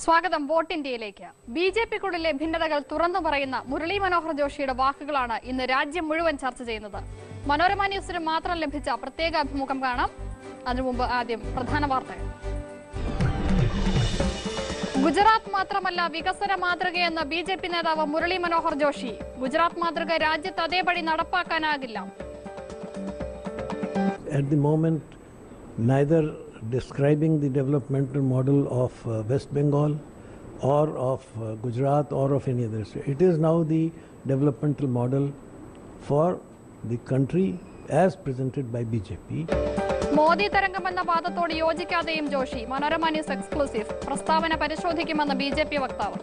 സ്വാഗതം വോട്ട് ഇന്ത്യയിലേക്ക്. ബിജെപിക്കുള്ളിലെ ഭിന്നതകൾ തുറന്നു പറയുന്ന മുരളി മനോഹർ ജോഷിയുടെ വാക്കുകളാണ് ഇന്ന് രാജ്യം മുഴുവൻ ചർച്ച ചെയ്യുന്നത്. മനോരമ ന്യൂസിന് മാത്രം ലഭിച്ച പ്രത്യേക അഭിമുഖം കാണാം. അതിനുമുമ്പ് ആദ്യം പ്രധാന വാർത്തകൾ. ഗുജറാത്ത് മാത്രമല്ല വികസന മാതൃകയെന്ന ബിജെപി നേതാവ് മുരളി മനോഹർ ജോഷി. ഗുജറാത്ത് മാതൃക രാജ്യത്ത് അതേപടി നടപ്പാക്കാനാകില്ല. At the moment, neither describing the developmental model of West Bengal or of Gujarat or of any other state. It is now the developmental model for the country as presented by BJP. Modi തരംഗമെന്ന വാദത്തോട് യോജിക്കാതെയും Joshi. Manorama news exclusive. പ്രസ്താവന പരിശോധിക്കുമെന്ന് BJP വക്താവ്.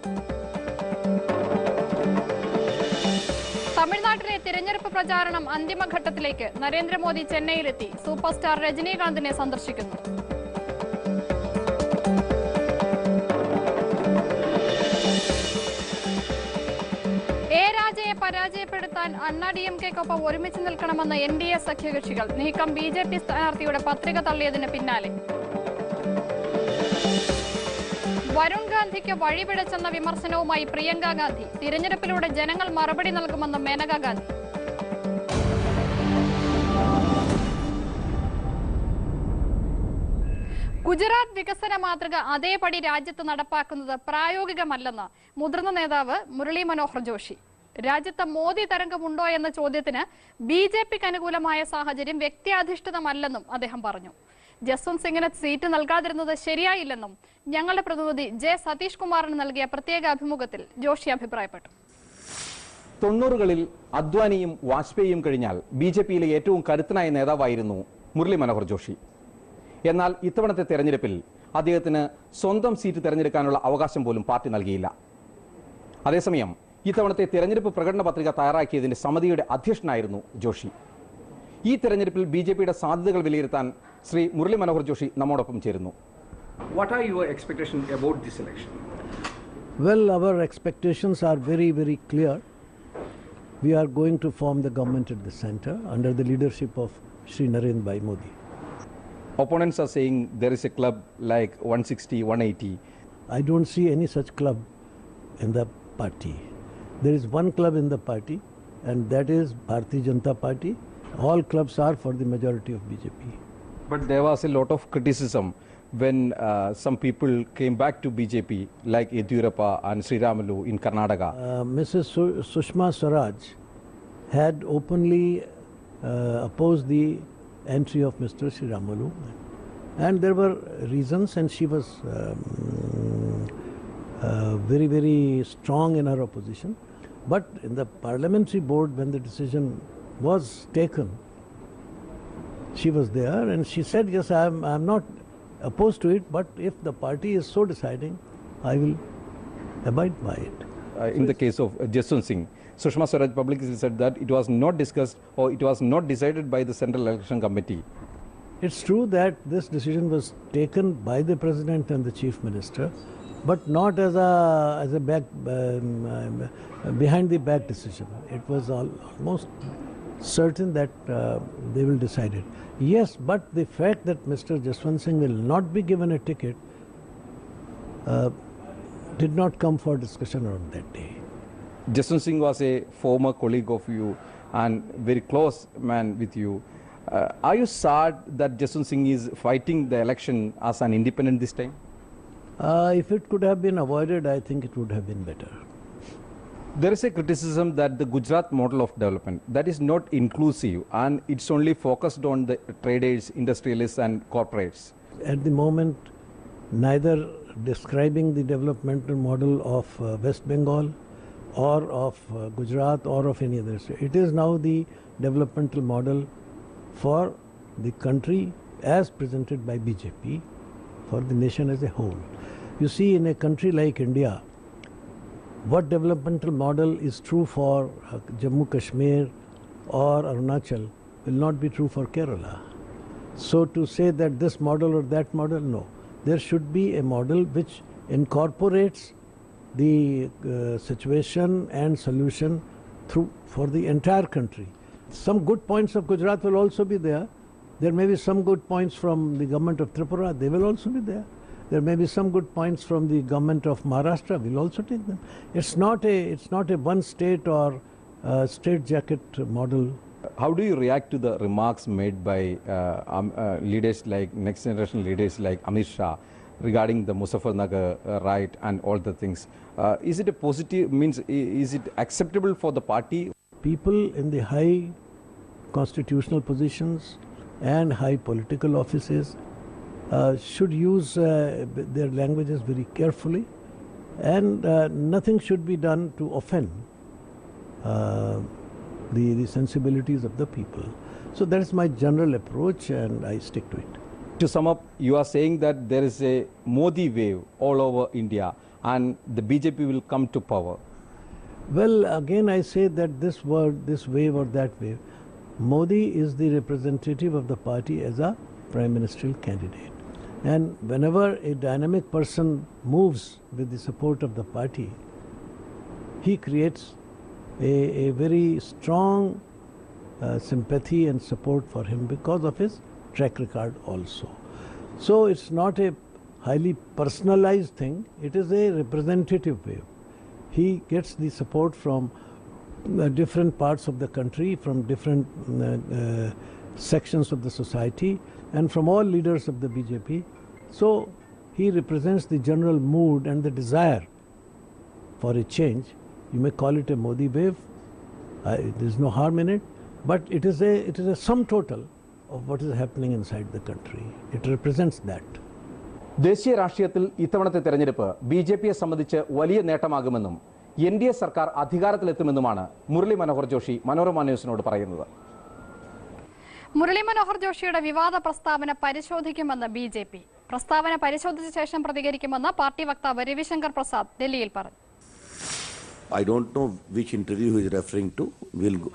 തമിഴ്നാട്ടിലെ തിരഞ്ഞെടുപ്പ് പ്രചാരണം അന്തിമഘട്ടത്തിലേക്ക്. നരേന്ദ്രമോദി ചെന്നൈയിലെത്തി. സൂപ്പർ സ്റ്റാർ രജനീകാന്തിനെ സന്ദർശിക്കുന്നു. രാജയെ പരാജയപ്പെടുത്താൻ അണ്ണാഡിഎംകെക്കൊപ്പം ഒരുമിച്ച് നിൽക്കണമെന്ന് എൻഡിഎ സഖ്യകക്ഷികൾ. നീക്കം ബിജെപി സ്ഥാനാർത്ഥിയുടെ പത്രിക തള്ളിയതിന് പിന്നാലെ. വരുൺ ഗാന്ധിക്ക് വഴിപിഴച്ചെന്ന വിമർശനവുമായി പ്രിയങ്ക ഗാന്ധി. തിരഞ്ഞെടുപ്പിലൂടെ ജനങ്ങൾ മറുപടി നൽകുമെന്ന് മേനക ഗാന്ധി. ഗുജറാത്ത് വികസന മാതൃക അതേപടി രാജ്യത്ത് നടപ്പാക്കുന്നത് പ്രായോഗികമല്ലെന്ന് മുതിർന്ന നേതാവ് മുരളി മനോഹർ ജോഷി. രാജ്യത്ത് മോദി തരംഗമുണ്ടോ എന്ന ചോദ്യത്തിന് ബിജെപിക്ക് അനുകൂലമായ സാഹചര്യം വ്യക്തിയാധിഷ്ഠിതമല്ലെന്നും അദ്ദേഹം പറഞ്ഞു. ജസ്വന്ത് സിംഗിന് സീറ്റ് നൽകാതിരുന്നത് ശരിയായില്ലെന്നും ഞങ്ങളുടെ പ്രതിനിധി ജെ സതീഷ് കുമാറിന് നൽകിയ പ്രത്യേക അഭിമുഖത്തിൽ ജോഷി അഭിപ്രായപ്പെട്ടു. 90കളിൽ അദ്വാനിയും വാജ്പേയിയും കഴിഞ്ഞാൽ ബിജെപിയിലെ ഏറ്റവും കരുത്തനായ നേതാവായിരുന്നു മുരളി മനോഹർ ജോഷി. എന്നാൽ ഇത്തവണത്തെ തെരഞ്ഞെടുപ്പിൽ അദ്ദേഹത്തിന് സ്വന്തം സീറ്റ് തെരഞ്ഞെടുക്കാനുള്ള അവകാശം പോലും പാർട്ടി നൽകിയില്ല. അതേസമയം ഇത്തവണത്തെ തെരഞ്ഞെടുപ്പ് പ്രകടന പത്രിക തയ്യാറാക്കിയതിന്റെ സമിതിയുടെ അധ്യക്ഷനായിരുന്നു ജോഷി. ഈ തെരഞ്ഞെടുപ്പിൽ ബിജെപിയുടെ സാധ്യതകൾ വിലയിരുത്താൻ ശ്രീ മുരളി മനോഹർ ജോഷി നമ്മോടൊപ്പം ചേരുന്നു. What are your expectations about this election? Well, our expectations are very, very clear. We are going to form the government at the center under the leadership of Shri Narendra Bhai Modi. Opponents are saying there is a club like 160, 180. I don't see any such club in the party. There is one club in the party, and that is Bharatiya Janata Party. All clubs are for the majority of BJP. But there was a lot of criticism when some people came back to BJP, like Yediyurappa and Sriramulu in Karnataka. Mrs. Sushma Swaraj had openly opposed the entry of Mr. Sriramulu, and there were reasons, and she was very, very strong in her opposition. But in the parliamentary board, when the decision was taken, she was there and she said, yes, I am not opposed to it, but if the party is so deciding, I will abide by it. In the case of Jaswant Singh, Sushma Swaraj publicly said that it was not discussed or it was not decided by the Central Election Committee. It's true that this decision was taken by the President and the Chief Minister, but not as a back behind the back decision. It was almost certain that they will decide it. Yes, but the fact that Mr. Jaswant Singh will not be given a ticket did not come for discussion on that day. Jaswant Singh was a former colleague of you and very close man with you. Are you sad that Jaswant Singh is fighting the election as an independent this time? If it could have been avoided, I think it would have been better. There is a criticism that the Gujarat model of development, that is not inclusive and it's only focused on the traders, industrialists and corporates. At the moment, neither describing the developmental model of West Bengal or of Gujarat or of any other state. It is now the developmental model for the country as presented by BJP, for the nation as a whole. You see, in a country like India, what developmental model is true for Jammu Kashmir or Arunachal will not be true for Kerala. So to say that this model or that model, no. There should be a model which incorporates the situation and solution for the entire country. Some good points of Gujarat will also be there. There may be some good points from the government of Tripura. They will also be there. There may be some good points from the government of Maharashtra. We'll also take them. It's not a one state or straitjacket model. How do you react to the remarks made by leaders like next generation leaders like Amit Shah regarding the Muzaffarnagar riot and all the things? Is it a positive, is it acceptable for the party? People in the high constitutional positions and high political offices should use their languages very carefully, and nothing should be done to offend the sensibilities of the people. So that is my general approach, and I stick to it. To sum up, you are saying that there is a Modi wave all over India and the BJP will come to power. Well, again I say that this wave or that wave, Modi is the representative of the party as a prime ministerial candidate. And whenever a dynamic person moves with the support of the party, he creates a very strong sympathy and support for him because of his track record also. So it's not a highly personalized thing, it is a representative wave. He gets the support from different parts of the country, from different sections of the society, and from all leaders of the BJP. So he represents the general mood and the desire for a change. You may call it a Modi wave. There is no harm in it, but it is a sum total of what is happening inside the country. It represents that. ദേശീയ രാഷ്ട്രീയത്തിൽ ഇത്തവണത്തെ തെരഞ്ഞെടുപ്പ് ബിജെപിയെ സംബന്ധിച്ച് വലിയ നേട്ടമാകുമെന്നും NDA സർക്കാർ അധികാരത്തിലെത്തുമെന്നുമാണ് മുരളി മനോഹർ ജോഷി മനോരമ ന്യൂസിനോട് പറയുന്നത്. മുരളി മനോഹർ ജോഷിയുടെ വിവാദ പ്രസ്താവന പരിശോധിക്കുമെന്ന് BJP. പ്രസ്താവന പരിശോധിച്ച ശേഷം പ്രതികരിക്കുമെന്ന് പാർട്ടി വക്താവ് രവിശങ്കർ പ്രസാദ് ഡൽഹിയിൽ പറഞ്ഞു. I don't know which interview he is referring to. We'll go.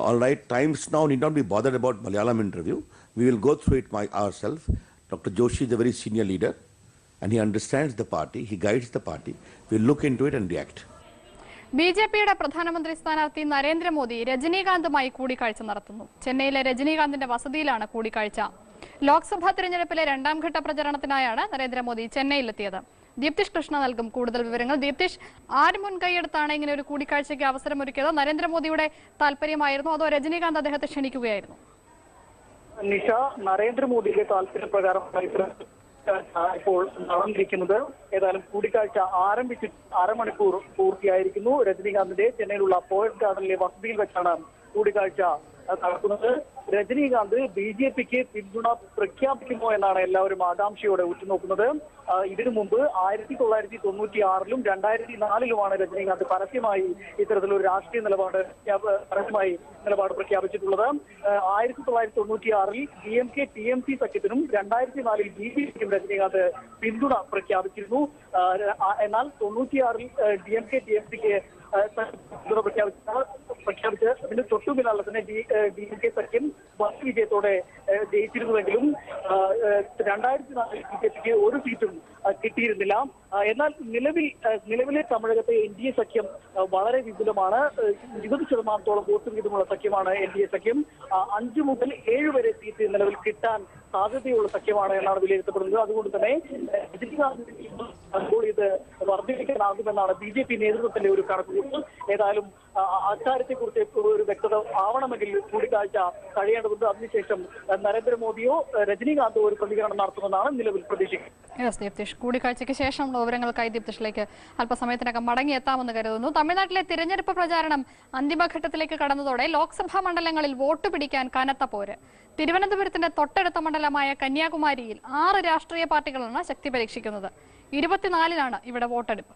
All right, Times now need not be bothered about Malayalam interview. We will go through it ourselves. Dr. Joshi is a very senior leader and he understands the party, he guides the party. We'll look into it and react. BJPയുടെ പ്രധാനമന്ത്രി സ്ഥാനാർത്ഥി നരേന്ദ്രമോദി രജനീകാന്തുമായി കൂടിക്കാഴ്ച നടത്തുന്നു. ചെന്നൈയിലെ രജനീകാന്തിന്റെ വസതിയിലാണ് കൂടിക്കാഴ്ച. ലോക്സഭാ തെരഞ്ഞെടുപ്പിലെ രണ്ടാം ഘട്ട പ്രചരണത്തിനായാണ് നരേന്ദ്രമോദി ചെന്നൈയിലെത്തിയത്. ദീപ്തിഷ് കൃഷ്ണ നൽകും കൂടുതൽ വിവരങ്ങൾ. ദീപ്തിഷ്, ആര് മുൻകൈയെടുത്താണ് ഇങ്ങനെ ഒരു കൂടിക്കാഴ്ചയ്ക്ക് അവസരമൊരുക്കിയത്? നരേന്ദ്രമോദിയുടെ താല്പര്യമായിരുന്നു അതോ രജനീകാന്ത് അദ്ദേഹത്തെ ക്ഷണിക്കുകയായിരുന്നു? നിഷ, നരേന്ദ്രമോദിയുടെ താല്പര്യപ്രകാരമായി ഇപ്പോൾ നടന്നിരിക്കുന്നത്. ഏതായാലും കൂടിക്കാഴ്ച ആരംഭിച്ചിട്ട് അരമണിക്കൂർ പൂർത്തിയായിരിക്കുന്നു. രജനീകാന്തിന്റെ ചെന്നൈയിലുള്ള പോയസ് ഗാർഡനിലെ വസതിയിൽ വെച്ചാണ് കൂടിക്കാഴ്ച നടക്കുന്നത്. രജനീകാന്ത് BJPക്ക് പിന്തുണ പ്രഖ്യാപിക്കുമോ എന്നാണ് എല്ലാവരും ആകാംക്ഷയോടെ ഉറ്റുനോക്കുന്നത്. ഇതിനു മുമ്പ് 1996-ലും 2004-ലുമാണ് രജനീകാന്ത് പരസ്യമായി ഇത്തരത്തിലൊരു രാഷ്ട്രീയ നിലപാട് പ്രഖ്യാപിച്ചിട്ടുള്ളത്. 1996-ൽ DMK TMC സഖ്യത്തിനും 2004-ൽ BJPക്കും രജനീകാന്ത് പിന്തുണ പ്രഖ്യാപിച്ചിരുന്നു. എന്നാൽ 96-ൽ DMK TMCക്ക് പ്രഖ്യാപിച്ച് അതിന് തൊട്ടുപിന്നാലെ തന്നെ DMK സഖ്യം വൻ വിജയത്തോടെ ജയിച്ചിരുന്നുവെങ്കിലും 2004-ൽ BJPക്ക് ഒരു സീറ്റും കിട്ടിയിരുന്നില്ല. എന്നാൽ നിലവിലെ തമിഴകത്തെ NDA സഖ്യം വളരെ വിപുലമാണ്. 20% വോട്ട് വീതമുള്ള സഖ്യമാണ് NDA സഖ്യം. 5 മുതൽ 7 വരെ സീറ്റ് നിലവിൽ കിട്ടാൻ സാധ്യതയുള്ള സഖ്യമാണ് എന്നാണ് വിലയിരുത്തപ്പെടുന്നത്. അതുകൊണ്ട് തന്നെ ഇപ്പോൾ ഇത് വർദ്ധിപ്പിക്കാനാകുമെന്നാണ് BJP നേതൃത്വത്തിന്റെ ഒരു കണക്കുകൂട്ടൽ. ഏതായാലും അക്കാര്യത്തെക്കുറിച്ച് ഒരു വ്യക്തത ആവണമെങ്കിൽ കൂടിക്കാഴ്ച കഴിയേണ്ടതുണ്ട്. അതിനുശേഷം നരേന്ദ്രമോദിയോ രജനീകാന്തോ ഒരു പ്രതികരണം നടത്തുമെന്നാണ് നിലവിൽ പ്രതീക്ഷിക്കുന്നത്. കൂടിക്കാഴ്ചയ്ക്ക് ശേഷമുള്ള വിവരങ്ങൾക്കായി ദീപ്തിഷിലേക്ക് അല്പസമയത്തിനകം മടങ്ങിയെത്താമെന്ന് കരുതുന്നു. തമിഴ്നാട്ടിലെ തിരഞ്ഞെടുപ്പ് പ്രചാരണം അന്തിമഘട്ടത്തിലേക്ക് കടന്നതോടെ ലോക്സഭാ മണ്ഡലങ്ങളിൽ വോട്ട് പിടിക്കാൻ കനത്ത പോര്. തിരുവനന്തപുരത്തിന്റെ തൊട്ടടുത്ത മണ്ഡലമായ കന്യാകുമാരിയിൽ 6 രാഷ്ട്രീയ പാർട്ടികളാണ് ശക്തി പരീക്ഷിക്കുന്നത്. 24-നാണ് ഇവിടെ വോട്ടെടുപ്പ്.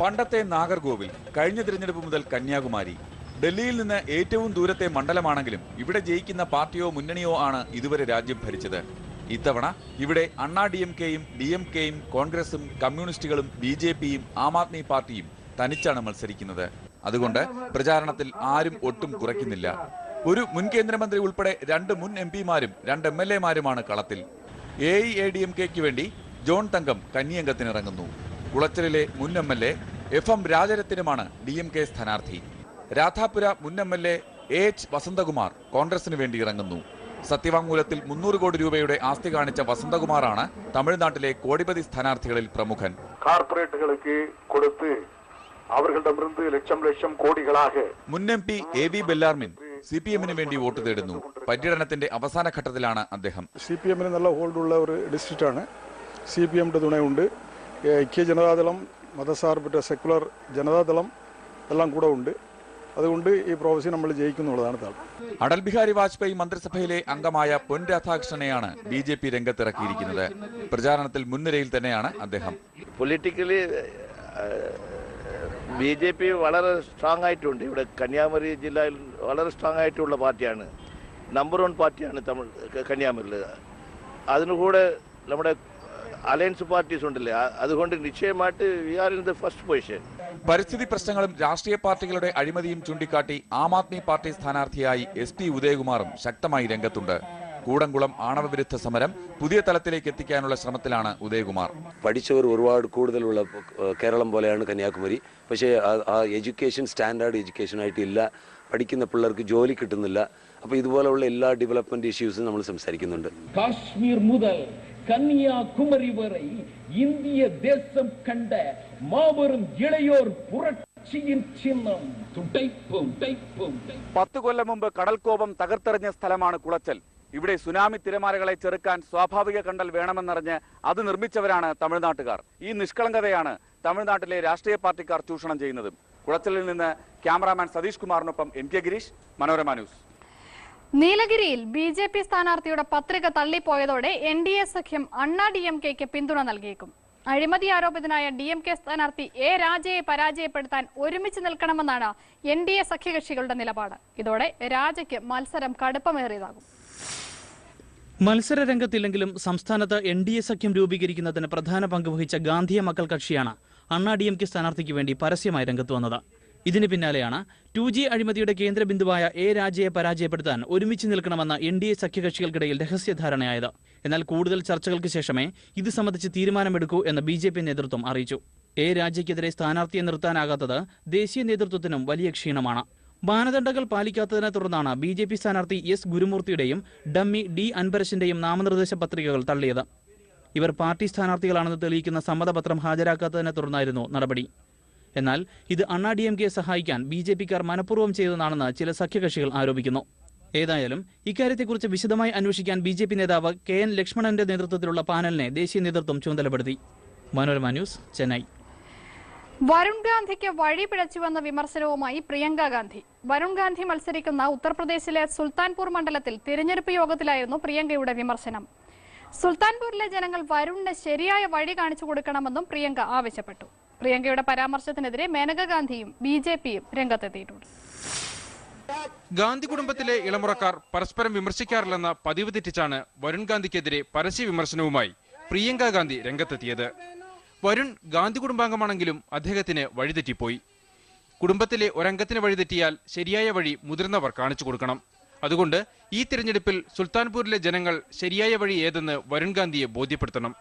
പണ്ടത്തെ നാഗർകോവിൽ, കഴിഞ്ഞ തിരഞ്ഞെടുപ്പ് മുതൽ കന്യാകുമാരി. ഡൽഹിയിൽ നിന്ന് ഏറ്റവും ദൂരത്തെ മണ്ഡലമാണെങ്കിലും ഇവിടെ ജയിക്കുന്ന പാർട്ടിയോ മുന്നണിയോ ആണ് ഇതുവരെ രാജ്യം ഭരിച്ചത്. ഇത്തവണ ഇവിടെ അണ്ണാ DMKയും DMKയും കോൺഗ്രസും കമ്മ്യൂണിസ്റ്റുകളും BJPയും ആം ആദ്മി പാർട്ടിയും തനിച്ചാണ് മത്സരിക്കുന്നത്. അതുകൊണ്ട് പ്രചാരണത്തിൽ ആരും ഒട്ടും കുറയ്ക്കുന്നില്ല. ഒരു മുൻ കേന്ദ്രമന്ത്രി ഉൾപ്പെടെ 2 മുൻ MP-മാരും 2 MLA-മാരുമാണ് കളത്തിൽ. AIADMKയ്ക്ക് വേണ്ടി ജോൺ തങ്കം കന്നിയംഗത്തിനിറങ്ങുന്നു. കുളച്ചലിലെ മുൻ MLA FM രാജരത്തിനുമാണ് DMK സ്ഥാനാർത്ഥി. രാധാപുര മുൻ MLA എച്ച് വസന്തകുമാർ കോൺഗ്രസിന് വേണ്ടി ഇറങ്ങുന്നു. സത്യവാങ്മൂലത്തിൽ 300 കോടി രൂപയുടെ ആസ്തി കാണിച്ച വസന്തകുമാറാണ് തമിഴ്നാട്ടിലെ കോടിപതി സ്ഥാനാർത്ഥികളിൽ പ്രമുഖൻ. കോർപ്പറേറ്റുകൾക്ക് കൊടുത്ത് അവர்களிடமிருந்து ലക്ഷം കോടികളാக മുൻ MP AV ബെല്ലാർമിൻ CPM-ന് വേണ്ടി വോട്ട് തേടുന്നു. പര്യടനത്തിന്റെ അവസാന ഘട്ടത്തിലാണ് അദ്ദേഹം. CPM-ന് നല്ല ഹോൾഡുള്ള ഒരു ഡിസ്ട്രിക്റ്റാണ്. CPM-ന്റെ തുണയുണ്ട്. ഐക്യ ജനതാദളം, മതസാർബറ്റ സെക്കുലർ ജനതാദളം എല്ലാം കൂടെ ഉണ്ട്. അതുകൊണ്ട് ഈ പ്രോവിൻസിൽ നമ്മൾ ജയിക്കുന്നുള്ളതാണ് താല്പര്യം. അടൽ ബിഹാരി വാജ്പേയി മന്ത്രിസഭയിലെ അംഗമായ പൊൻ രാധാകൃഷ്ണനെയാണ് BJP രംഗത്തിറക്കിയിരിക്കുന്നത്. പ്രചാരണത്തിൽ മുൻനിരയിൽ തന്നെയാണ് അദ്ദേഹം. പൊളിറ്റിക്കലി BJP വളരെ സ്ട്രോങ് ആയിട്ടുണ്ട്. ഇവിടെ കന്യാകുമാരി ജില്ലയിൽ വളരെ സ്ട്രോങ് ആയിട്ടുള്ള പാർട്ടിയാണ്. നമ്പർ 1 പാർട്ടിയാണ് കന്യാകുമാരിയിൽ. അതിനുകൂടെ നമ്മുടെ അലയൻസ് പാർട്ടീസ് ഉണ്ടല്ലേ, അതുകൊണ്ട് നിശ്ചയമായിട്ട് we are in the first position. പരിസ്ഥിതി പ്രശ്നങ്ങളും രാഷ്ട്രീയ പാർട്ടികളുടെ അഴിമതിയും ചൂണ്ടിക്കാട്ടി ആം ആദ്മി പാർട്ടി സ്ഥാനാർത്ഥിയായി SP ഉദയകുമാറും ശക്തമായി രംഗത്തുണ്ട്. കൂടംകുളം ആണവ വിരുദ്ധ സമരം പുതിയ തലത്തിലേക്ക് എത്തിക്കാനുള്ള ശ്രമത്തിലാണ് ഉദയകുമാർ. പഠിച്ചവർ ഒരുപാട് കൂടുതലുള്ള കേരളം പോലെയാണ് കന്യാകുമാരി. പക്ഷേ ആ എഡ്യൂക്കേഷൻ സ്റ്റാൻഡേർഡ് എഡ്യൂക്കേഷനായിട്ട് ഇല്ല. പഠിക്കുന്ന പിള്ളേർക്ക് ജോലി കിട്ടുന്നില്ല. അപ്പോൾ ഇതുപോലെയുള്ള എല്ലാ ഡെവലപ്മെന്റ് ഇഷ്യൂസും നമ്മൾ സംസാരിക്കുന്നുണ്ട്. കാശ്മീർ മുതൽ കന്യാകുമാരി വരെ ഇന്ത്യ ദേശം കണ്ട മാബറും ഇളയോർ പുരട്സിயின் ചിഹ്നം. 10 കൊല്ലം മുമ്പ് കടൽക്കോപം തകർത്തെറിഞ്ഞ സ്ഥലമാണ് കുളച്ചൽ. ഇവിടെ സുനാമി തിരമാലകളെ ചെറുക്കാൻ സ്വാഭാവിക കണ്ടൽ വേണമെന്നറിഞ്ഞ് അത് നിർമ്മിച്ചവരാണ് തമിഴ്നാട്ടുകാർ. ഈ നിഷ്കളങ്കതയാണ് തമിഴ്നാട്ടിലെ രാഷ്ട്രീയ പാർട്ടിക്കാർ ചൂഷണം ചെയ്യുന്നത്. കുളച്ചലിൽ നിന്ന് ക്യാമറാമാൻ സതീഷ് കുമാറിനൊപ്പം MK ഗിരീഷ്, മനോരമ ന്യൂസ്. നീലഗിരിയിൽ BJP സ്ഥാനാർത്ഥിയുടെ പത്രിക തള്ളിപ്പോയതോടെ NDA സഖ്യം അണ്ണാ DMK-ക്ക് പിന്തുണ നൽകിയേക്കും. അഴിമതി ആരോപിതനായ DMK സ്ഥാനാർത്ഥി A രാജയെ പരാജയപ്പെടുത്താൻ ഒരുമിച്ച് നിൽക്കണമെന്നാണ് NDA സഖ്യകക്ഷികളുടെ നിലപാട്. ഇതോടെ രാജയ്ക്ക് മത്സരം കടുപ്പമേറിയതാകും. മത്സര രംഗത്തില്ലെങ്കിലും സംസ്ഥാനത്ത് NDA സഖ്യം രൂപീകരിക്കുന്നതിന് പ്രധാന പങ്ക് വഹിച്ച ഗാന്ധിയ മക്കൾ കക്ഷിയാണ് അണ്ണാ DMK സ്ഥാനാർത്ഥിക്ക് വേണ്ടി പരസ്യമായി രംഗത്ത് വന്നത്. ഇതിന് പിന്നാലെയാണ് 2G അഴിമതിയുടെ കേന്ദ്ര ബിന്ദുവായ A രാജയെ പരാജയപ്പെടുത്താൻ ഒരുമിച്ച് നിൽക്കണമെന്ന NDA സഖ്യകക്ഷികൾക്കിടയിൽ രഹസ്യധാരണയായത്. എന്നാൽ കൂടുതൽ ചർച്ചകൾക്ക് ശേഷമേ ഇത് സംബന്ധിച്ച് തീരുമാനമെടുക്കൂ എന്ന് BJP നേതൃത്വം അറിയിച്ചു. A രാജയ്ക്കെതിരെ സ്ഥാനാർത്ഥിയെ നിർത്താനാകാത്തത് ദേശീയ നേതൃത്വത്തിനും വലിയ ക്ഷീണമാണ്. മാനദണ്ഡങ്ങൾ പാലിക്കാത്തതിനെ തുടർന്നാണ് BJP സ്ഥാനാർത്ഥി S ഗുരുമൂർത്തിയുടെയും ഡമ്മി D അൻപരശിന്റെയും നാമനിർദ്ദേശ പത്രികകൾ തള്ളിയത്. ഇവർ പാർട്ടി സ്ഥാനാർത്ഥികളാണെന്ന് തെളിയിക്കുന്ന സമ്മതപത്രം ഹാജരാക്കാത്തതിനെ തുടർന്നായിരുന്നു നടപടി. എന്നാൽ ഇത് അണ്ണാ DMK-യെ സഹായിക്കാൻ BJP-ക്കാർ മനഃപൂർവ്വം ചെയ്തതാണെന്ന് ചില സഖ്യകക്ഷികൾ ആരോപിക്കുന്നു. ഏതായാലും ഇക്കാര്യത്തെക്കുറിച്ച് വിശദമായി അന്വേഷിക്കാൻ BJP നേതാവ് KN ലക്ഷ്മണന്റെ നേതൃത്വത്തിലുള്ള പാനലിനെ ദേശീയ നേതൃത്വം ചുമതലപ്പെടുത്തി. മനോരമ ന്യൂസ്, ചെന്നൈ. വരുൺ ഗാന്ധിക്ക് വഴി പിഴച്ചുവെന്ന വിമർശനവുമായി പ്രിയങ്ക ഗാന്ധി. വരുൺ ഗാന്ധി മത്സരിക്കുന്ന ഉത്തർപ്രദേശിലെ സുൽത്താൻപൂർ മണ്ഡലത്തിൽ തിരഞ്ഞെടുപ്പ് യോഗത്തിലായിരുന്നു പ്രിയങ്കയുടെ വിമർശനം. സുൽത്താൻപൂരിലെ ജനങ്ങൾ വരുണിന് ശരിയായ വഴി കാണിച്ചു കൊടുക്കണമെന്നും പ്രിയങ്ക ആവശ്യപ്പെട്ടു. പ്രിയങ്കയുടെ പരാമർശത്തിനെതിരെ മേനക ഗാന്ധിയും BJP-യും രംഗത്തെത്തിയിട്ടുണ്ട്. ഗാന്ധി കുടുംബത്തിലെ ഇളമുറക്കാർ പരസ്പരം വിമർശിക്കാറില്ലെന്ന പതിവ് തെറ്റിച്ചാണ് വരുൺ ഗാന്ധിക്കെതിരെ പരസ്യ വിമർശനവുമായി പ്രിയങ്ക ഗാന്ധി രംഗത്തെത്തിയത്. വരുൺ ഗാന്ധി കുടുംബാംഗമാണെങ്കിലും അദ്ദേഹത്തിന് വഴിതെറ്റിപ്പോയി. കുടുംബത്തിലെ ഒരംഗത്തിന് വഴിതെറ്റിയാൽ ശരിയായ വഴി മുതിർന്നവർ കാണിച്ചു കൊടുക്കണം. അതുകൊണ്ട് ഈ തിരഞ്ഞെടുപ്പിൽ സുൽത്താൻപൂരിലെ ജനങ്ങൾ ശരിയായ വഴി ഏതെന്ന് വരുൺ ഗാന്ധിയെ ബോധ്യപ്പെടുത്തണം.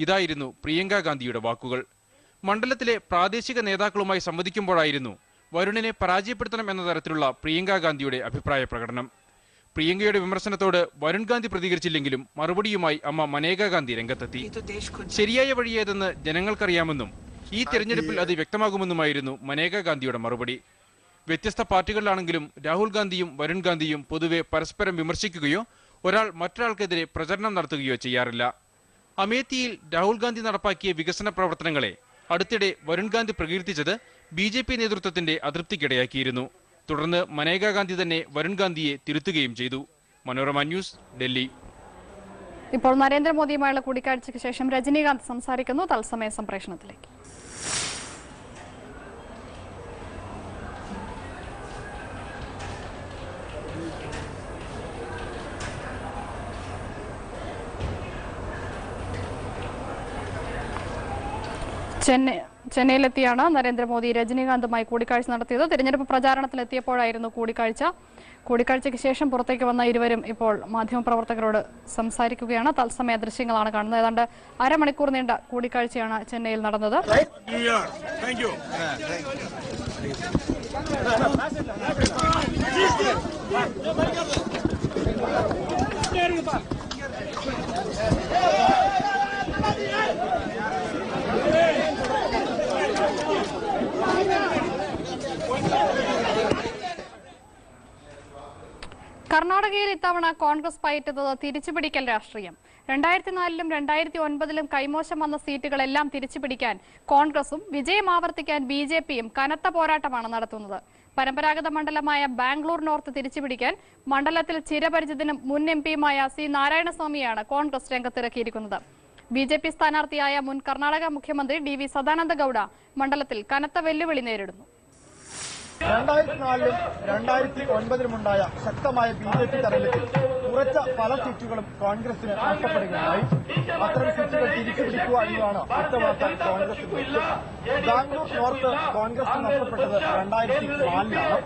ഇതായിരുന്നു പ്രിയങ്ക ഗാന്ധിയുടെ വാക്കുകൾ. മണ്ഡലത്തിലെ പ്രാദേശിക നേതാക്കളുമായി സംവദിക്കുമ്പോഴായിരുന്നു വരുണിനെ പരാജയപ്പെടുത്തണം എന്ന തരത്തിലുള്ള പ്രിയങ്ക ഗാന്ധിയുടെ അഭിപ്രായ പ്രകടനം. പ്രിയങ്കയുടെ വിമർശനത്തോട് വരുൺ ഗാന്ധി പ്രതികരിച്ചില്ലെങ്കിലും മറുപടിയുമായി അമ്മ മനേക ഗാന്ധി രംഗത്തെത്തി. ശരിയായ വഴി ഏതെന്ന് ജനങ്ങൾക്കറിയാമെന്നും ഈ തിരഞ്ഞെടുപ്പിൽ അത് വ്യക്തമാകുമെന്നുമായിരുന്നു മനേക ഗാന്ധിയുടെ മറുപടി. വ്യത്യസ്ത പാർട്ടികളിലാണെങ്കിലും രാഹുൽ ഗാന്ധിയും വരുൺ ഗാന്ധിയും പൊതുവെ പരസ്പരം വിമർശിക്കുകയോ ഒരാൾ മറ്റൊരാൾക്കെതിരെ പ്രചരണം നടത്തുകയോ ചെയ്യാറില്ല. അമേത്തിയിൽ രാഹുൽ ഗാന്ധി നടപ്പാക്കിയ വികസന പ്രവർത്തനങ്ങളെ അടുത്തിടെ വരുൺ ഗാന്ധി പ്രകീർത്തിച്ചത് BJP നേതൃത്വത്തിന്റെ അതൃപ്തിക്കിടയാക്കിയിരുന്നു. തുടർന്ന് മനേക ഗാന്ധി തന്നെ വരുൺ ഗാന്ധിയെ തിരുത്തുകയും ചെയ്തു. മനോരമ ന്യൂസ്, ഡൽഹി. ഇപ്പോൾ നരേന്ദ്രമോദിയുമായുള്ള കൂടിക്കാഴ്ചയ്ക്ക് ശേഷം രജനീകാന്ത് സംസാരിക്കുന്നു. തത്സമയ സംപ്രേഷണത്തിലേക്ക്. ചെന്നൈയിലെത്തിയാണ് നരേന്ദ്രമോദി രജനീകാന്തുമായി കൂടിക്കാഴ്ച നടത്തിയത്. തിരഞ്ഞെടുപ്പ് പ്രചാരണത്തിലെത്തിയപ്പോഴായിരുന്നു കൂടിക്കാഴ്ചയ്ക്ക് ശേഷം പുറത്തേക്ക് വന്ന ഇരുവരും ഇപ്പോൾ മാധ്യമപ്രവർത്തകരോട് സംസാരിക്കുകയാണ്. തത്സമയ ദൃശ്യങ്ങളാണ് കാണുന്നത്. ഏതാണ്ട് അരമണിക്കൂർ നീണ്ട കൂടിക്കാഴ്ചയാണ് ചെന്നൈയിൽ നടന്നത്. കർണാടകയിൽ ഇത്തവണ കോൺഗ്രസ് പയറ്റുന്നത് തിരിച്ചുപിടിക്കൽ രാഷ്ട്രീയം. 2004-ലും 2009-ലും കൈമോശം വന്ന സീറ്റുകളെല്ലാം തിരിച്ചുപിടിക്കാൻ കോൺഗ്രസും വിജയം ആവർത്തിക്കാൻ BJPയും കനത്ത പോരാട്ടമാണ് നടത്തുന്നത്. പരമ്പരാഗത മണ്ഡലമായ ബാംഗ്ലൂർ നോർത്ത് തിരിച്ചുപിടിക്കാൻ മണ്ഡലത്തിൽ ചിരപരിചിതനും മുൻ MP-യുമായ C. നാരായണസ്വാമിയാണ് കോൺഗ്രസ് രംഗത്തിറക്കിയിരിക്കുന്നത്. BJP സ്ഥാനാർത്ഥിയായ മുൻ കർണാടക മുഖ്യമന്ത്രി DV സദാനന്ദ ഗൌഡ മണ്ഡലത്തിൽ കനത്ത വെല്ലുവിളി നേരിടുന്നു. 2004-ലും 2009-ലും ഉണ്ടായ ശക്തമായ BJP തെരഞ്ഞെടുപ്പിൽ കുറച്ച പല സീറ്റുകളും കോൺഗ്രസിന് നഷ്ടപ്പെടുകയുണ്ടായി. അത്തരം സീറ്റുകൾ തിരിച്ചുപിടിക്കുക എന്നതാണ് ഇത്തവണത്തെ കോൺഗ്രസിന്റെ ലക്ഷ്യം. ബാംഗ്ലൂർ നോർത്ത് കോൺഗ്രസിന് നഷ്ടപ്പെട്ടത് 2004-ലാണ്.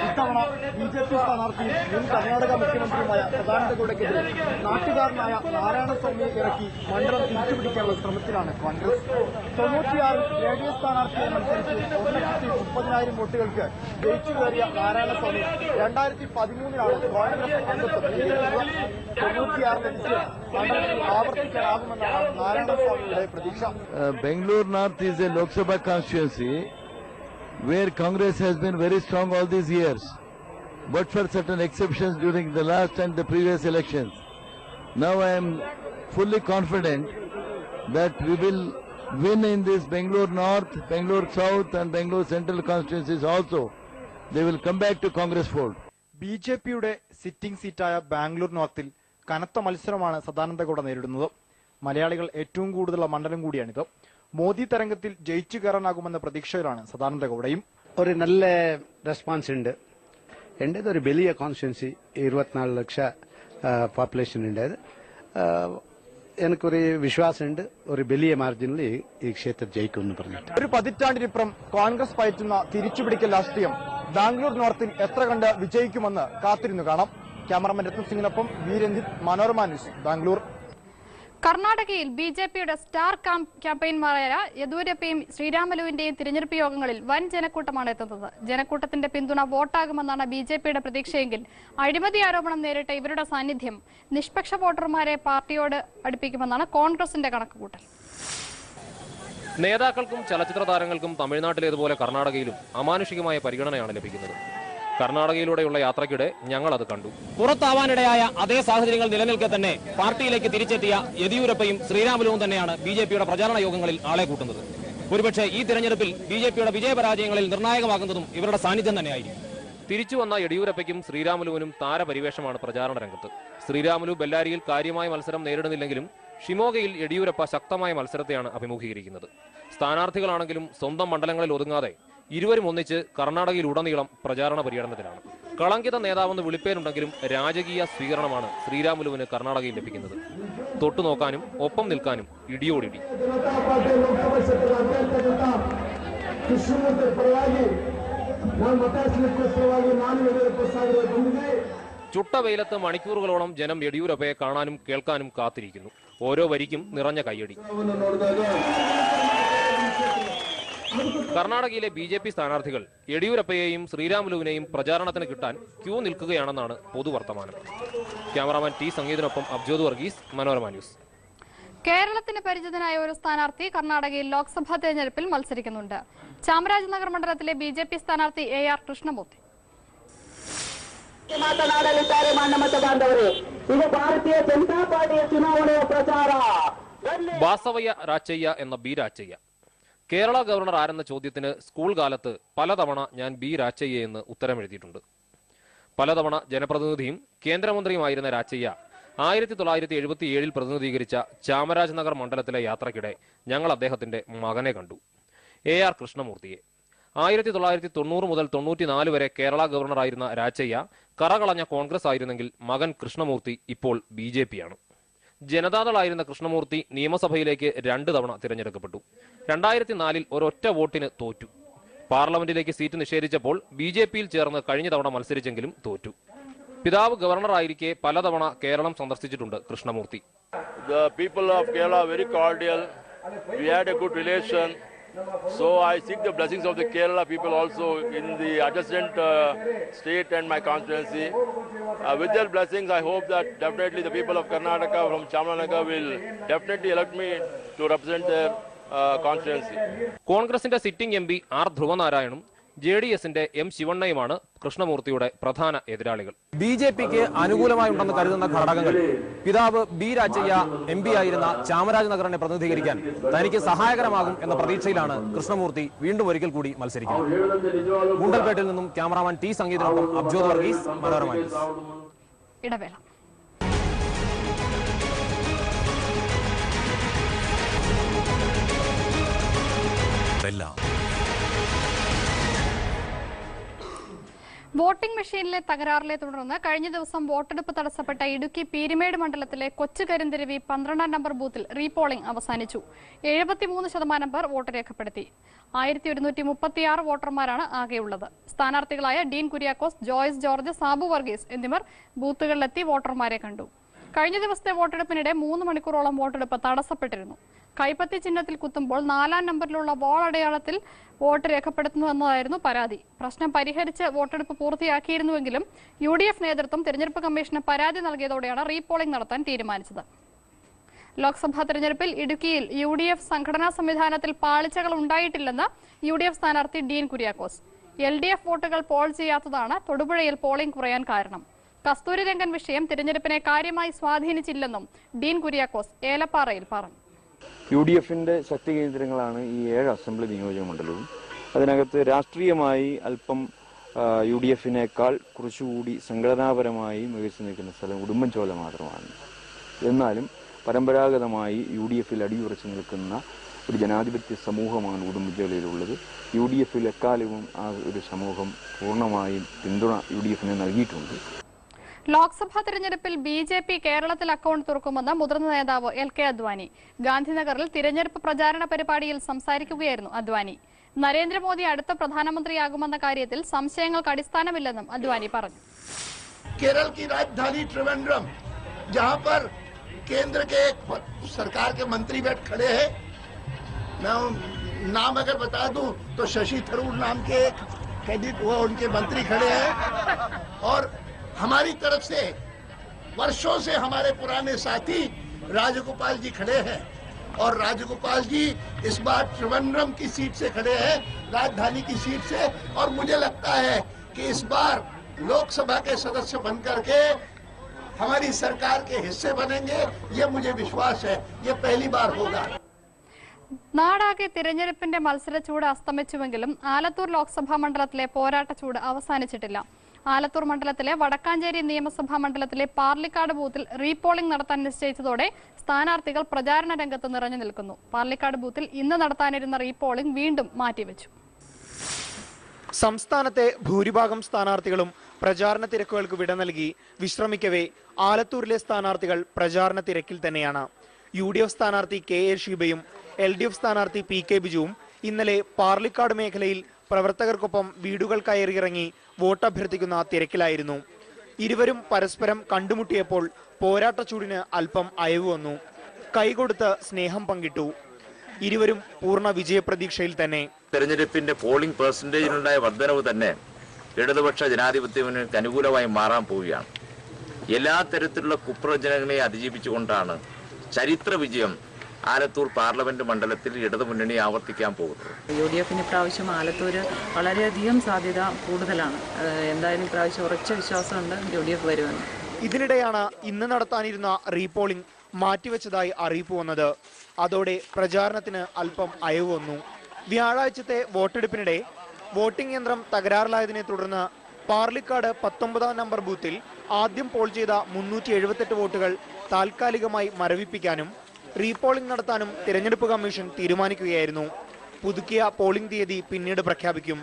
ഇത്തവണ BJP സ്ഥാനാർത്ഥിയും മുൻ കർണാടക മുഖ്യമന്ത്രിയുമായ സദാനന്ദ ഗൌഡയ്ക്കെതിരെ നാട്ടുകാരനായ നാരായണസ്വാമിയെ ഇറക്കി മണ്ഡലം തിരിച്ചുപിടിക്കാനുള്ള ശ്രമത്തിലാണ് കോൺഗ്രസ്. 96-ൽ JDS സ്ഥാനാർത്ഥിയെ മത്സരിച്ച് 1,30,000 വോട്ടുകൾക്ക് ജയിച്ചു കയറിയ നാരായണസ്വാമി 2013-ലാണ് കോൺഗ്രസ് അംഗത്വം നേടിയിരുന്നത്. 96-ലെ വിജയം മണ്ഡലത്തിൽ ആവർത്തിക്കാനാകുമെന്നാണ് നാരായണസ്വാമിയുടെ പ്രതീക്ഷ. Bangalore North is a Lok Sabha constituency where Congress has been very strong all these years, but for certain exceptions during the last and the previous elections. Now I am fully confident that we will win in this Bangalore North, Bangalore South and Bangalore Central constituencies also. They will come back to Congress fold. BJPയുടെ sitting സീറ്റായ ബാംഗ്ലൂർ നോർത്തിൽ കനത്ത മത്സരമാണ് സദാനന്ദ ഗൌഡ നേരിടുന്നത്. മലയാളികൾ ഏറ്റവും കൂടുതലുള്ള മണ്ഡലം കൂടിയാണിത്. മോദി തരംഗത്തിൽ ജയിച്ചു കയറാനാകുമെന്ന പ്രതീക്ഷയിലാണ് സദാനന്ദ ഗൌഡയും. ഒരു നല്ല റെസ്പോൺസ് ഉണ്ട്. എന്റേത് ഒരു വലിയ കോൺസ്റ്റിറ്റ്യുവൻസി, 24 ലക്ഷം പോപ്പുലേഷൻ ഉണ്ട്. എനിക്കൊരു വിശ്വാസമുണ്ട് ഒരു വലിയ മാർജിനിൽ ഈ ക്ഷേത്രം ജയിക്കുമെന്ന് പറഞ്ഞിട്ട്. ഒരു പതിറ്റാണ്ടിനിപ്പുറം കോൺഗ്രസ് പയറ്റുന്ന തിരിച്ചുപിടിക്കൽ രാഷ്ട്രീയം ബാംഗ്ലൂർ നോർത്തിൽ എത്ര കണ്ട് വിജയിക്കുമെന്ന് കാത്തിരുന്നു കാണാം. ക്യാമറമാൻ രത്ന സിംഗിനൊപ്പം വി രഞ്ജിത്ത്, മനോരമ ന്യൂസ്, ബാംഗ്ലൂർ. കർണാടകയിൽ BJPയുടെ സ്റ്റാർ ക്യാമ്പയിൻമാരായ യെദ്യൂരപ്പയും ശ്രീരാമലുവിന്റെയും തിരഞ്ഞെടുപ്പ് യോഗങ്ങളിൽ വൻ ജനക്കൂട്ടമാണ് എത്തുന്നത്. ജനക്കൂട്ടത്തിന്റെ പിന്തുണ വോട്ടാകുമെന്നാണ് BJPയുടെ പ്രതീക്ഷയെങ്കിൽ അഴിമതി ആരോപണം നേരിട്ട ഇവരുടെ സാന്നിധ്യം നിഷ്പക്ഷ വോട്ടർമാരെ പാർട്ടിയോട് അടുപ്പിക്കുമെന്നാണ് കോൺഗ്രസിന്റെ കണക്കുകൂട്ടൽ. നേതാക്കൾക്കും ചലച്ചിത്ര താരങ്ങൾക്കും തമിഴ്നാട്ടിലേതുപോലെ കർണാടകയിലും അമാനുഷികമായ പരിഗണനയാണ് ലഭിക്കുന്നത്. കർണാടകയിലൂടെയുള്ള യാത്രയ്ക്കിടെ ഞങ്ങൾ അത് കണ്ടു. പുറത്താവാനിടയായ അതേ സാഹചര്യങ്ങൾ നിലനിൽക്കെ തന്നെ പാർട്ടിയിലേക്ക് തിരിച്ചെത്തിയ യെദ്യൂരപ്പയും ശ്രീരാമലുവും തന്നെയാണ് BJPയുടെ പ്രചാരണ യോഗങ്ങളിൽ ആളെ കൂട്ടുന്നത്. ഒരുപക്ഷെ ഈ തിരഞ്ഞെടുപ്പിൽ BJPയുടെ വിജയപരാജയങ്ങളിൽ നിർണായകമാകുന്നതും ഇവരുടെ സാന്നിധ്യം തന്നെയായിരിക്കും. തിരിച്ചു വന്ന യെദ്യൂരപ്പയ്ക്കും ശ്രീരാമലുവിനും താരപരിവേഷമാണ് പ്രചാരണ രംഗത്ത്. ശ്രീരാമലു ബെല്ലാരിയിൽ കാര്യമായ മത്സരം നേരിടുന്നില്ലെങ്കിലും ഷിമോഗയിൽ യെദ്യൂരപ്പ ശക്തമായ മത്സരത്തെയാണ് അഭിമുഖീകരിക്കുന്നത്. സ്ഥാനാർത്ഥികളാണെങ്കിലും സ്വന്തം മണ്ഡലങ്ങളിൽ ഒതുങ്ങാതെ ഇരുവരും ഒന്നിച്ച് കർണാടകയിലുടനീളം പ്രചാരണ പര്യടനത്തിലാണ്. കളങ്കിത നേതാവെന്ന് വിളിപ്പേരുണ്ടെങ്കിലും രാജകീയ സ്വീകരണമാണ് ശ്രീരാമലുവിന് കർണാടകയിൽ ലഭിക്കുന്നത്. തൊട്ടുനോക്കാനും ഒപ്പം നിൽക്കാനും ഇടിയോടിടി. ചുട്ട വെയിലത്ത് മണിക്കൂറുകളോളം ജനം യെദ്യൂരപ്പയെ കാണാനും കേൾക്കാനും കാത്തിരിക്കുന്നു. ഓരോ വരിക്കും നിറഞ്ഞ കയ്യടി. കർണാടകയിലെ BJP സ്ഥാനാർത്ഥികൾ യെദ്യൂരപ്പയെയും ശ്രീരാമലുവിനെയും പ്രചാരണത്തിന് കിട്ടാൻ ക്യൂ നിൽക്കുകയാണെന്നാണ് പൊതുവർത്തമാനം. Cameraman T. സംഗീതിനൊപ്പം അബ്ജോദ് വർഗീസ്, മനോരമ ന്യൂസ്. കേരളത്തിന് പരിചിതനായ ഒരു സ്ഥാനാർത്ഥി കർണാടകയിൽ ലോക്സഭാ തെരഞ്ഞെടുപ്പിൽ മത്സരിക്കുന്നുണ്ട്. ചാമരാജനഗർ മണ്ഡലത്തിലെ BJP സ്ഥാനാർത്ഥി AR കൃഷ്ണമൂർത്തി. ബാസവയ്യ രാച്ചയ്യ എന്ന B. രാച്ചയ്യ. കേരള ഗവർണർ ആരെന്ന ചോദ്യത്തിന് സ്കൂൾ കാലത്ത് പലതവണ ഞാൻ B. രാച്ചയ്യ എന്ന് ഉത്തരമെഴുതിയിട്ടുണ്ട്. പലതവണ ജനപ്രതിനിധിയും കേന്ദ്രമന്ത്രിയുമായിരുന്ന രാച്ചയ്യ 1977 പ്രതിനിധീകരിച്ച ചാമരാജനഗർ മണ്ഡലത്തിലെ യാത്രയ്ക്കിടെ ഞങ്ങൾ അദ്ദേഹത്തിന്റെ മകനെ കണ്ടു, AR കൃഷ്ണമൂർത്തിയെ. 1990 മുതൽ 94 വരെ കേരള ഗവർണറായിരുന്ന രാച്ചയ്യ കറകളഞ്ഞ കോൺഗ്രസ് ആയിരുന്നെങ്കിൽ മകൻ കൃഷ്ണമൂർത്തി ഇപ്പോൾ BJP-യാണ്. ജനതാദളായിരുന്ന കൃഷ്ണമൂർത്തി നിയമസഭയിലേക്ക് 2 തവണ തിരഞ്ഞെടുക്കപ്പെട്ടു. 2004-ൽ ഒരൊറ്റ വോട്ടിന് തോറ്റു. പാർലമെന്റിലേക്ക് സീറ്റ് നിഷേധിച്ചപ്പോൾ BJP-യിൽ ചേർന്ന് കഴിഞ്ഞ തവണ മത്സരിച്ചെങ്കിലും തോറ്റു. പിതാവ് ഗവർണറായിരിക്കെ പലതവണ കേരളം സന്ദർശിച്ചിട്ടുണ്ട് Krishnamurthy. The people of Kerala are very cordial. We had a good relation. So I seek the blessings of the Kerala people also in the adjacent state and my constituency. With their blessings, I hope that definitely the people of Karnataka from Chamaranagar will definitely elect me to represent their constituency. കോൺഗ്രസിന്റെ sitting MP R. ധ്രുവനാരായണും JDSന്റെ M. ശിവണ്ണയുമാണ് കൃഷ്ണമൂർത്തിയുടെ പ്രധാന എതിരാളികൾ. BJPക്ക് അനുകൂലമായുണ്ടെന്ന് കരുതുന്ന ഘടകങ്ങൾ പിതാവ് B. Rajaiah MP ആയിരുന്ന ചാമരാജനഗറിനെ പ്രതിനിധീകരിക്കാൻ തനിക്ക് സഹായകരമാകും എന്ന പ്രതീക്ഷയിലാണ് കൃഷ്ണമൂർത്തി വീണ്ടും ഒരിക്കൽ കൂടി മത്സരിക്കുന്നത്. ഗുണ്ടൽപേട്ടിൽ നിന്നും ക്യാമറാമാൻ T. സംഗീതനൊപ്പം അബ്ജോദ് വർഗീസ്, മനോരമ ന്യൂസ്. ഇടവേള. വോട്ടിംഗ് മെഷീനിലെ തകരാറിലെ തുടർന്ന് കഴിഞ്ഞ ദിവസം വോട്ടെടുപ്പ് തടസ്സപ്പെട്ട ഇടുക്കി പീരുമേട് മണ്ഡലത്തിലെ കൊച്ചുകരിന്തിരുവി 12-ാം നമ്പർ ബൂത്തിൽ റീപോളിംഗ് അവസാനിച്ചു. 73% പേർ വോട്ട് രേഖപ്പെടുത്തി. 1136 വോട്ടർമാരാണ് ആകെയുള്ളത്. സ്ഥാനാർത്ഥികളായ ഡീൻ കുര്യാക്കോസ്, ജോയ്സ് ജോർജ്, സാബു വർഗീസ് എന്നിവർ ബൂത്തുകളിലെത്തി വോട്ടർമാരെ കണ്ടു. കഴിഞ്ഞ ദിവസത്തെ വോട്ടെടുപ്പിനിടെ 3 മണിക്കൂറോളം വോട്ടെടുപ്പ് തടസ്സപ്പെട്ടിരുന്നു. കൈപ്പത്തി ചിഹ്നത്തിൽ കുത്തുമ്പോൾ 4-ാം നമ്പറിലുള്ള വോൾ അടയാളത്തിൽ വോട്ട് രേഖപ്പെടുത്തുന്നുവെന്നതായിരുന്നു പരാതി. പ്രശ്നം പരിഹരിച്ച് വോട്ടെടുപ്പ് പൂർത്തിയാക്കിയിരുന്നുവെങ്കിലും UDF നേതൃത്വം തെരഞ്ഞെടുപ്പ് കമ്മീഷന് പരാതി നൽകിയതോടെയാണ് റീപോളിംഗ് നടത്താൻ തീരുമാനിച്ചത്. ലോക്സഭാ തെരഞ്ഞെടുപ്പിൽ ഇടുക്കിയിൽ UDF സംഘടനാ സംവിധാനത്തിൽ പാളിച്ചകൾ ഉണ്ടായിട്ടില്ലെന്ന് UDF സ്ഥാനാർത്ഥി ഡീൻ കുര്യാക്കോസ്. LDF വോട്ടുകൾ പോൾ ചെയ്യാത്തതാണ് തൊടുപുഴയിൽ പോളിംഗ് കുറയാൻ കാരണം. കസ്തൂരി രംഗൻ വിഷയം തിരഞ്ഞെടുപ്പിനെ കാര്യമായി സ്വാധീനിച്ചില്ലെന്നും ഡീൻ കുര്യാക്കോസ് ഏലപ്പാറയിൽ പറഞ്ഞു. UDFന്റെ ശക്തി കേന്ദ്രങ്ങളാണ് ഈ 7 അസംബ്ലി നിയോജക മണ്ഡലവും. അതിനകത്ത് രാഷ്ട്രീയമായി അല്പം UDFനേക്കാൾ കുറച്ചുകൂടി സംഘടനാപരമായി മികച്ചു നിൽക്കുന്ന സ്ഥലം ഉടുമ്പൻചോല മാത്രമാണ്. എന്നാലും പരമ്പരാഗതമായി UDFൽ അടിയുറച്ചു നിൽക്കുന്ന ഒരു ജനാധിപത്യ സമൂഹമാണ് ഉടുമ്പൻചോലയിലുള്ളത്. UDFൽ എക്കാലവും ആ ഒരു സമൂഹം പൂർണ്ണമായും പിന്തുണ UDFന് നൽകിയിട്ടുണ്ട്. ലോക്സഭാ തെരഞ്ഞെടുപ്പിൽ BJP കേരളത്തിൽ അക്കൗണ്ട് തുറക്കുമെന്ന് മുതിർന്ന നേതാവ് LK അദ്വാനി. ഗാന്ധിനഗറിൽ തിരഞ്ഞെടുപ്പ് പ്രചാരണ പരിപാടിയിൽ സംസാരിക്കുകയായിരുന്നു അദ്വാനി. നരേന്ദ്രമോദി അടുത്ത പ്രധാനമന്ത്രിയാകുമെന്ന കാര്യത്തിൽ സംശയങ്ങൾക്ക് അടിസ്ഥാനമില്ലെന്നും അദ്വാനി പറഞ്ഞു. केरल की राजधानी त्रिवेंद्रम, जहां पर केंद्र के सरकार के मंत्री बैठ खड़े हैं, मैं नाम अगर बता दूं तो शशि थरूर नाम के एक कैंडिडेट हुआ, उनके मंत्री खड़े हैं और हमारी तरफ से वर्षों से हमारे पुराने साथी राजगोपाल जी खड़े हैं और राजगोपाल जी इस बार त्रिवेंद्रम की सीट से खड़े हैं, राजधानी की सीट से, और मुझे लगता है कि इस बार लोकसभा के सदस्य बनकर के हमारी सरकार के हिस्से बनेंगे. ये मुझे विश्वास है, ये पहली बार होगा. നാടാകെ തിരഞ്ഞെടുപ്പിന്റെ മത്സരച്ചൂട് അസ്തമിച്ചുവെങ്കിലും ആലത്തൂർ ലോക്സഭാ മണ്ഡലത്തിലെ പോരാട്ട ചൂട് അവസാനിച്ചിട്ടില്ല. ആലത്തൂർ മണ്ഡലത്തിലെ വടക്കാഞ്ചേരി നിയമസഭാ മണ്ഡലത്തിലെ പാർലിക്കാട് ബൂത്തിൽ റീപോളിംഗ് നടത്താൻ നിശ്ചയിച്ചതോടെ സ്ഥാനാർത്ഥികൾ പ്രചാരണ രംഗത്ത് നിറഞ്ഞു നിൽക്കുന്നു. പാർലിക്കാട് ബൂത്തിൽ ഇന്ന് നടത്താനിരുന്ന റീപോളിംഗ് വീണ്ടും മാറ്റിവെച്ചു. സംസ്ഥാനത്തെ ഭൂരിഭാഗം സ്ഥാനാർത്ഥികളും പ്രചാരണ തിരക്കുകൾക്ക് വിട നൽകി വിശ്രമിക്കവേ ആലത്തൂരിലെ സ്ഥാനാർത്ഥികൾ പ്രചാരണ തിരക്കിൽ തന്നെയാണ്. UDF സ്ഥാനാർത്ഥി KA ഷീബയും LDF സ്ഥാനാർത്ഥി PK ബിജുവും ഇന്നലെ പാർലിക്കാട് മേഖലയിൽ പ്രവർത്തകർക്കൊപ്പം വീടുകൾ കയറിയിറങ്ങി വോട്ടഭ്യർത്ഥിക്കുന്ന തിരക്കിലായിരുന്നു. ഇരുവരും പരസ്പരം കണ്ടുമുട്ടിയപ്പോൾ പോരാട്ട ചൂടിന് അല്പം അയവ് വന്നു. കൈകൊടുത്ത് സ്നേഹം പങ്കിട്ടു. ഇരുവരും പൂർണ്ണ വിജയപ്രതീക്ഷയിൽ തന്നെ. തെരഞ്ഞെടുപ്പിന്റെ പോളിംഗ് പെർസെന്റേജിലുണ്ടായ വർധനവ് തന്നെ ഇടതുപക്ഷ ജനാധിപത്യത്തിന് അനുകൂലമായി മാറാൻ പോവുകയാണ്. എല്ലാ തരത്തിലുള്ള കുപ്രവചനങ്ങളെ അതിജീവിച്ചുകൊണ്ടാണ് ചരിത്ര വിജയം ആലത്തൂർ പാർലമെന്റ് മണ്ഡലത്തിൽ ഇടതുമുന്നണി ആവർത്തിക്കാൻ പോകുന്നത്. UDFന് ഇപ്രാവശ്യം ആലത്തൂര് വളരെയധികം സാധ്യത കൂടുതലാണ്. എന്തായാലും ഇപ്രാവശ്യം ഉറച്ച വിശ്വാസമുണ്ട് UDF വരുമെന്ന്. ഇതിനിടെയാണ് ഇന്ന് നടത്താനിരുന്ന റീപോളിംഗ് മാറ്റിവെച്ചതായി അറിയിപ്പ് വന്നത്. അതോടെ പ്രചാരണത്തിന് അല്പം അയവ് വന്നു. വ്യാഴാഴ്ചത്തെ വോട്ടെടുപ്പിനിടെ വോട്ടിംഗ് യന്ത്രം തകരാറിലായതിനെ തുടർന്ന് പാർലിക്കാട് 19-ാം നമ്പർ ബൂത്തിൽ ആദ്യം പോൾ ചെയ്ത 378 വോട്ടുകൾ താൽക്കാലികമായി മരവിപ്പിക്കാനും റീപോളിംഗ് നടത്താനും തിരഞ്ഞെടുപ്പ് കമ്മീഷൻ തീരുമാനിക്കുകയായിരുന്നു. പുതുക്കിയ പോളിംഗ് തീയതി പിന്നീട് പ്രഖ്യാപിക്കും.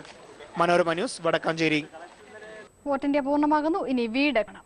മനോരമ ന്യൂസ്, വടക്കാഞ്ചേരി. വോട്ടിന്റെ പൂർണ്ണമാകുന്നു. ഇനി വീട് കാണാം.